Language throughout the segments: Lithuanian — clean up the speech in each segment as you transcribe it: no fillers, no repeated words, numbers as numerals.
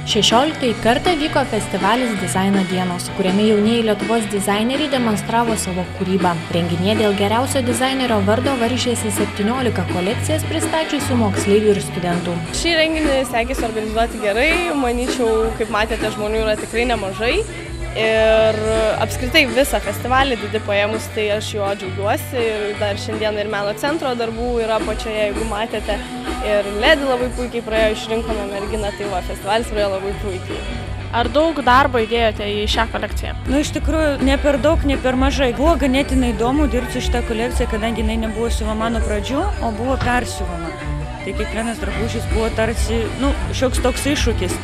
16 kartą vyko festivalis Dizaino dienos, kuriame jaunieji Lietuvos dizaineriai demonstravo savo kūrybą. Renginyje dėl geriausio dizainerio vardo varžėsi 17 kolekcijas pristačiusių moksleivių ir studentų. Šį renginį sekėsi organizuoti gerai, manyčiau, kaip matėte, žmonių yra tikrai nemažai. Ir apskritai visą festivalį didį paėmus, tai aš juo džiaugiuosi. Ir dar šiandien ir meno centro darbų yra pačioje, jeigu matėte. Ir Ledi labai puikiai praėjo, išrinkome merginą, tai va, festivalis praėjo labai puikiai. Ar daug darbo įdėjote į šią kolekciją? Iš tikrųjų, ne per daug, ne per mažai. Buvo ganėtinai įdomu dirbti šitą kolekciją, kadangi jinai nebuvo siuvama nuo pradžių, o buvo persiuvama. Tai kiekvienas drabužis buvo tarsi, šioks toks iššūkis.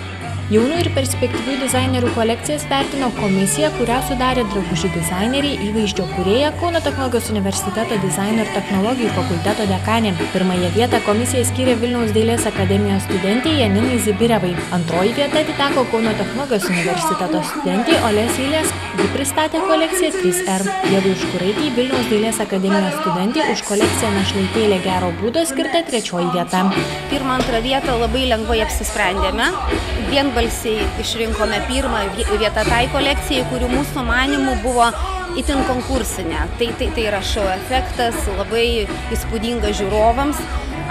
Jaunų ir perspektyvių dizainerių kolekcijas vertino komisija, kurią sudarė drabužių dizaineriai, įvaizdžio kūrėja, Kauno technologijos universiteto dizaino ir technologijų fakulteto dekanė. Pirmąją vietą komisija skyrė Vilniaus dailės akademijos studentei Janinai Zibirevai. Antroji vieta atiteko Kauno technologijos universiteto studentei Olesiai Lesk. Ji pristatė kolekciją 3R. Ievai Užkuraitei Vilniaus dailės akademijos studentei už kolekciją Našlaitėlė gero būdo skirta 3 vieta. Pirmą, antrą vietą labai lengvai apsisprendėme. Vienbalsiai išrinkome pirmą vietą tai kolekcijai, kurių mūsų manimų buvo itin konkursinė. Tai yra šou efektas, labai įspūdinga žiūrovams.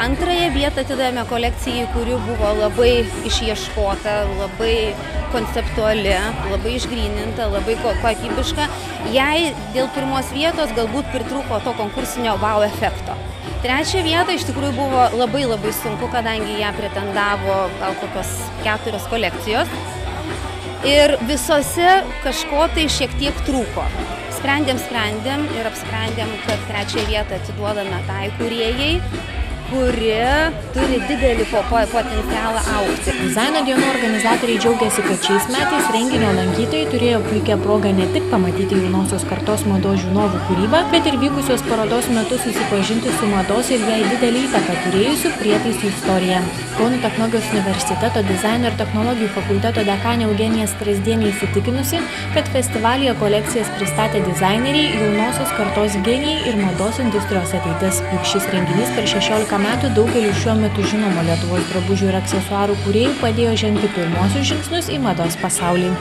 Antrąją vietą atidavėme kolekcijai, kuri buvo labai išieškota, labai konceptuali, labai išgryninta, labai kokybiška. Jai dėl pirmos vietos galbūt pritrūko to konkursinio wow efekto. Trečią vietą iš tikrųjų buvo labai sunku, kadangi ją pretendavo gal kokios 4 kolekcijos. Ir visose kažko tai šiek tiek trūko. Sprendėm ir apsprendėm, kad 3 vietą atiduodame tai kūrėjai, kuri turi didelį potencialą augti. Dizaino dienų organizatoriai džiaugiasi, kad šiais metais renginio lankytojai turėjo puikią progą ne tik pamatyti jaunosios kartos mados žinovų kūrybą, bet ir vykusios parodos metu susipažinti su mados ir jai didelį įtaką turėjusių prietaisų istorija. Kauno technologijos universiteto dizaino ir technologijų fakulteto dekanė Eugenija Strazdienė įsitikinusi, kad festivalyje kolekcijas pristatė dizaineriai, jaunosios kartos genijai ir mados industrijos ateitis. Juk šis renginys per 16 metų daugeliu šiuo metu žinomo Lietuvos drabužių ir aksesuarų kūrėjų padėjo žengti pirmosius žingsnius į mados pasaulį.